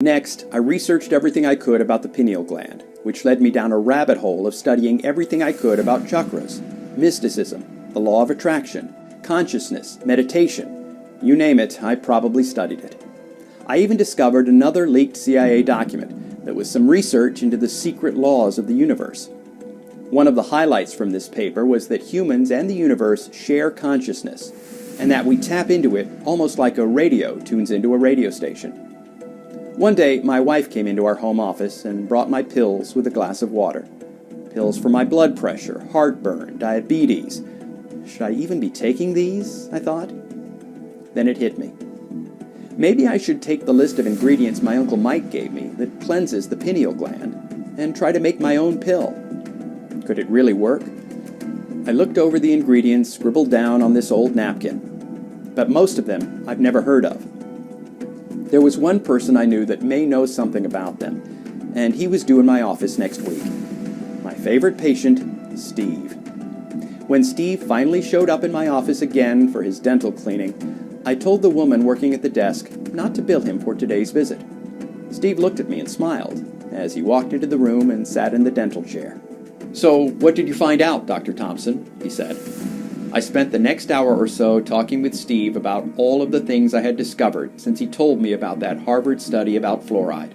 Next, I researched everything I could about the pineal gland, which led me down a rabbit hole of studying everything I could about chakras, mysticism, the law of attraction, consciousness, meditation. You name it, I probably studied it. I even discovered another leaked CIA document that was some research into the secret laws of the universe. One of the highlights from this paper was that humans and the universe share consciousness, and that we tap into it almost like a radio tunes into a radio station. One day, my wife came into our home office and brought my pills with a glass of water. Pills for my blood pressure, heartburn, diabetes. Should I even be taking these? I thought. Then it hit me. Maybe I should take the list of ingredients my Uncle Mike gave me that cleanses the pineal gland and try to make my own pill. Could it really work? I looked over the ingredients scribbled down on this old napkin, but most of them I've never heard of. There was one person I knew that may know something about them, and he was due in my office next week. My favorite patient, Steve. When Steve finally showed up in my office again for his dental cleaning, I told the woman working at the desk not to bill him for today's visit. Steve looked at me and smiled as he walked into the room and sat in the dental chair. "So, what did you find out, Dr. Thompson?" he said. I spent the next hour or so talking with Steve about all of the things I had discovered since he told me about that Harvard study about fluoride.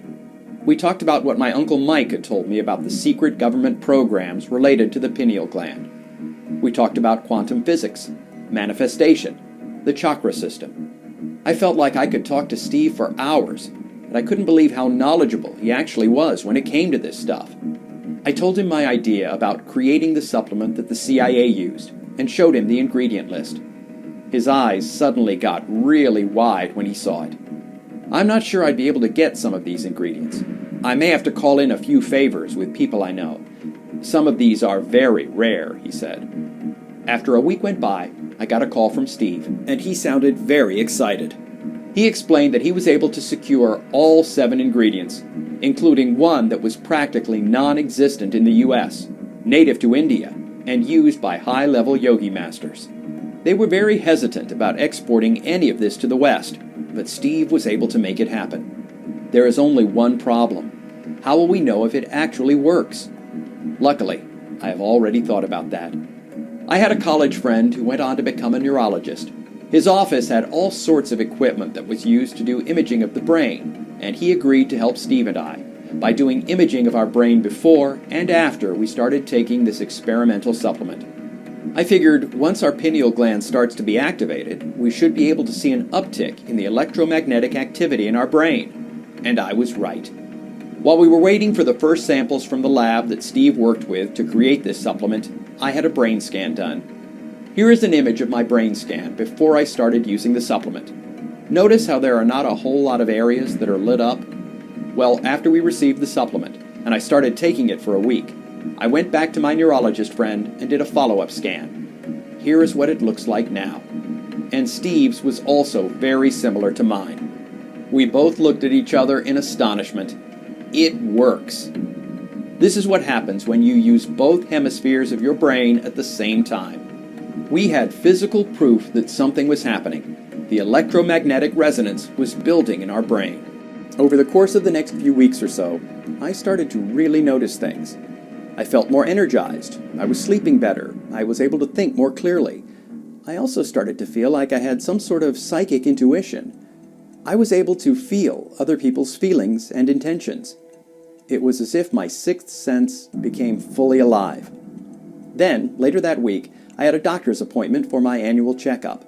We talked about what my Uncle Mike had told me about the secret government programs related to the pineal gland. We talked about quantum physics, manifestation, the chakra system. I felt like I could talk to Steve for hours, and I couldn't believe how knowledgeable he actually was when it came to this stuff. I told him my idea about creating the supplement that the CIA used, and showed him the ingredient list. His eyes suddenly got really wide when he saw it. "I'm not sure I'd be able to get some of these ingredients. I may have to call in a few favors with people I know. Some of these are very rare," he said. After a week went by, I got a call from Steve, and he sounded very excited. He explained that he was able to secure all 7 ingredients, including one that was practically non-existent in the U.S., native to India, and used by high-level yogi masters. They were very hesitant about exporting any of this to the West, but Steve was able to make it happen. There is only one problem. How will we know if it actually works? Luckily, I have already thought about that. I had a college friend who went on to become a neurologist. His office had all sorts of equipment that was used to do imaging of the brain, and he agreed to help Steve and I by doing imaging of our brain before and after we started taking this experimental supplement. I figured once our pineal gland starts to be activated, we should be able to see an uptick in the electromagnetic activity in our brain. And I was right. While we were waiting for the first samples from the lab that Steve worked with to create this supplement, I had a brain scan done. Here is an image of my brain scan before I started using the supplement. Notice how there are not a whole lot of areas that are lit up? Well, after we received the supplement, and I started taking it for a week, I went back to my neurologist friend and did a follow-up scan. Here is what it looks like now. And Steve's was also very similar to mine. We both looked at each other in astonishment. It works. This is what happens when you use both hemispheres of your brain at the same time. We had physical proof that something was happening. The electromagnetic resonance was building in our brain. Over the course of the next few weeks or so, I started to really notice things. I felt more energized. I was sleeping better. I was able to think more clearly. I also started to feel like I had some sort of psychic intuition. I was able to feel other people's feelings and intentions. It was as if my sixth sense became fully alive. Then, later that week, I had a doctor's appointment for my annual checkup.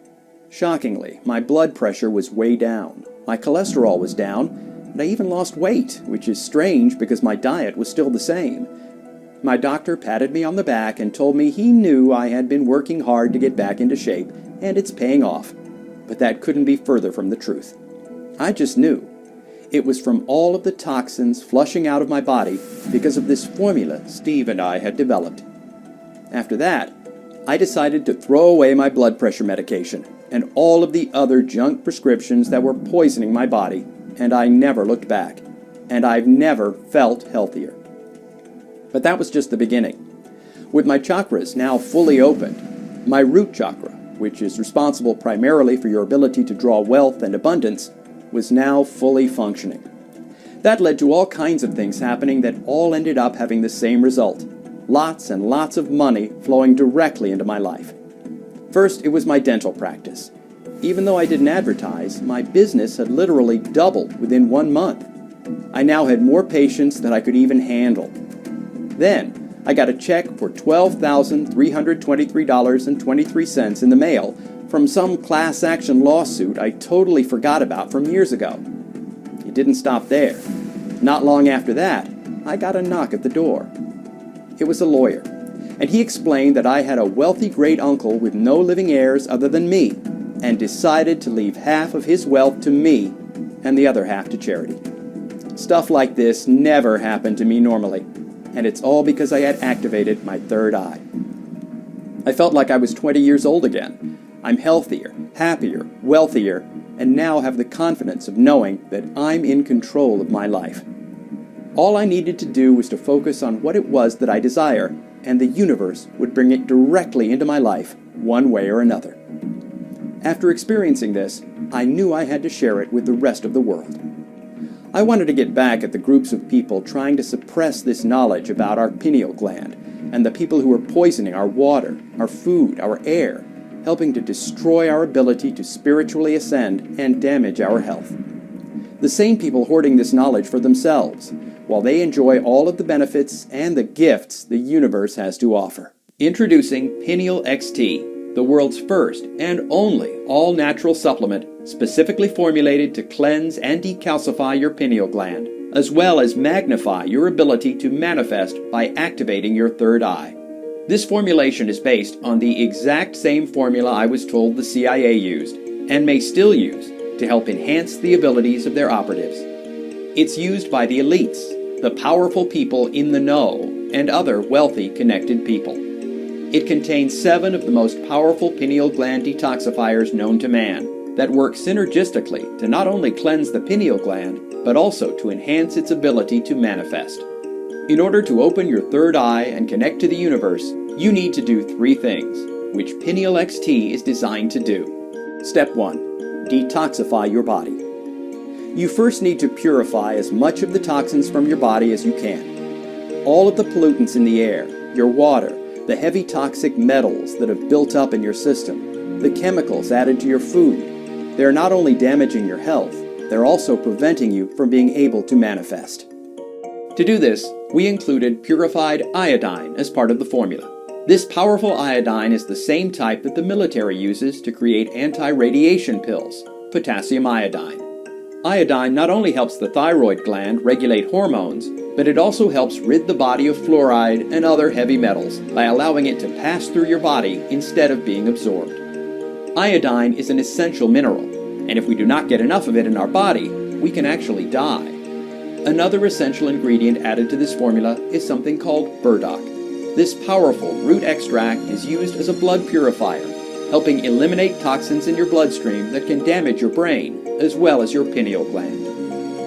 Shockingly, my blood pressure was way down. My cholesterol was down, and I even lost weight, which is strange because my diet was still the same. My doctor patted me on the back and told me he knew I had been working hard to get back into shape, and it's paying off. But that couldn't be further from the truth. I just knew. It was from all of the toxins flushing out of my body because of this formula Steve and I had developed. After that, I decided to throw away my blood pressure medication and all of the other junk prescriptions that were poisoning my body, and I never looked back. And I've never felt healthier. But that was just the beginning. With my chakras now fully opened, my root chakra, which is responsible primarily for your ability to draw wealth and abundance, was now fully functioning. That led to all kinds of things happening that all ended up having the same result. Lots and lots of money flowing directly into my life. First, it was my dental practice. Even though I didn't advertise, my business had literally doubled within 1 month. I now had more patients than I could even handle. Then, I got a check for $12,323.23 in the mail from some class action lawsuit I totally forgot about from years ago. It didn't stop there. Not long after that, I got a knock at the door. It was a lawyer, and he explained that I had a wealthy great-uncle with no living heirs other than me, and decided to leave half of his wealth to me and the other half to charity. Stuff like this never happened to me normally, and it's all because I had activated my third eye. I felt like I was 20 years old again. I'm healthier, happier, wealthier, and now have the confidence of knowing that I'm in control of my life. All I needed to do was to focus on what it was that I desire, and the universe would bring it directly into my life, one way or another. After experiencing this, I knew I had to share it with the rest of the world. I wanted to get back at the groups of people trying to suppress this knowledge about our pineal gland, and the people who are poisoning our water, our food, our air, helping to destroy our ability to spiritually ascend and damage our health. The same people hoarding this knowledge for themselves, while they enjoy all of the benefits and the gifts the universe has to offer. Introducing Pineal XT, the world's first and only all-natural supplement specifically formulated to cleanse and decalcify your pineal gland, as well as magnify your ability to manifest by activating your third eye. This formulation is based on the exact same formula I was told the CIA used, and may still use, to help enhance the abilities of their operatives. It's used by the elites, the powerful people in the know, and other wealthy, connected people. It contains 7 of the most powerful pineal gland detoxifiers known to man that work synergistically to not only cleanse the pineal gland, but also to enhance its ability to manifest. In order to open your third eye and connect to the universe, you need to do 3 things, which Pineal XT is designed to do. Step 1. Detoxify your body. You first need to purify as much of the toxins from your body as you can. All of the pollutants in the air, your water, the heavy toxic metals that have built up in your system, the chemicals added to your food, they're not only damaging your health, they're also preventing you from being able to manifest. To do this, we included purified iodine as part of the formula. This powerful iodine is the same type that the military uses to create anti-radiation pills, potassium iodine. Iodine not only helps the thyroid gland regulate hormones, but it also helps rid the body of fluoride and other heavy metals by allowing it to pass through your body instead of being absorbed. Iodine is an essential mineral, and if we do not get enough of it in our body, we can actually die. Another essential ingredient added to this formula is something called burdock. This powerful root extract is used as a blood purifier, helping eliminate toxins in your bloodstream that can damage your brain, as well as your pineal gland.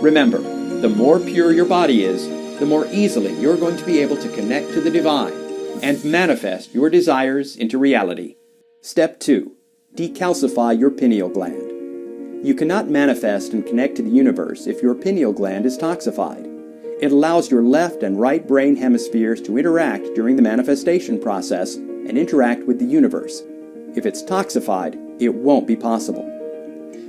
Remember, the more pure your body is, the more easily you're going to be able to connect to the divine and manifest your desires into reality. Step 2. Decalcify your pineal gland. You cannot manifest and connect to the universe if your pineal gland is toxified. It allows your left and right brain hemispheres to interact during the manifestation process and interact with the universe. If it's toxified, it won't be possible.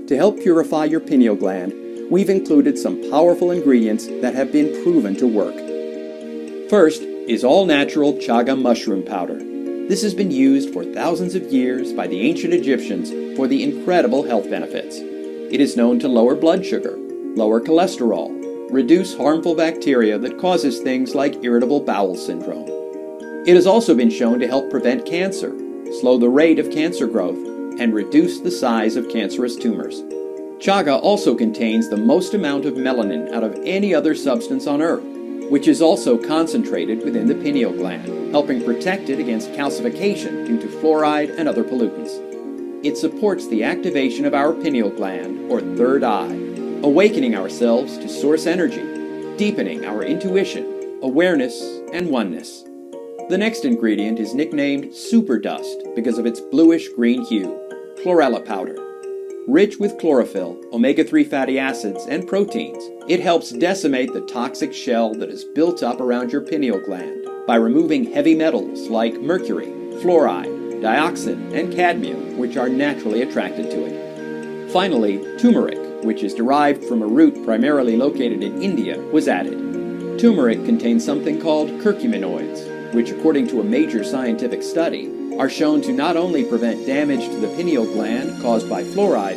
To help purify your pineal gland, we've included some powerful ingredients that have been proven to work. First is all-natural chaga mushroom powder. This has been used for thousands of years by the ancient Egyptians for the incredible health benefits. It is known to lower blood sugar, lower cholesterol, reduce harmful bacteria that causes things like irritable bowel syndrome. It has also been shown to help prevent cancer, slow the rate of cancer growth, and reduce the size of cancerous tumors. Chaga also contains the most amount of melanin out of any other substance on Earth, which is also concentrated within the pineal gland, helping protect it against calcification due to fluoride and other pollutants. It supports the activation of our pineal gland, or third eye, awakening ourselves to source energy, deepening our intuition, awareness, and oneness. The next ingredient is nicknamed super dust because of its bluish-green hue, chlorella powder. Rich with chlorophyll, omega-3 fatty acids, and proteins, it helps decimate the toxic shell that is built up around your pineal gland by removing heavy metals like mercury, fluoride, dioxin, and cadmium, which are naturally attracted to it. Finally, turmeric, which is derived from a root primarily located in India, was added. Turmeric contains something called curcuminoids, which according to a major scientific study, are shown to not only prevent damage to the pineal gland caused by fluoride,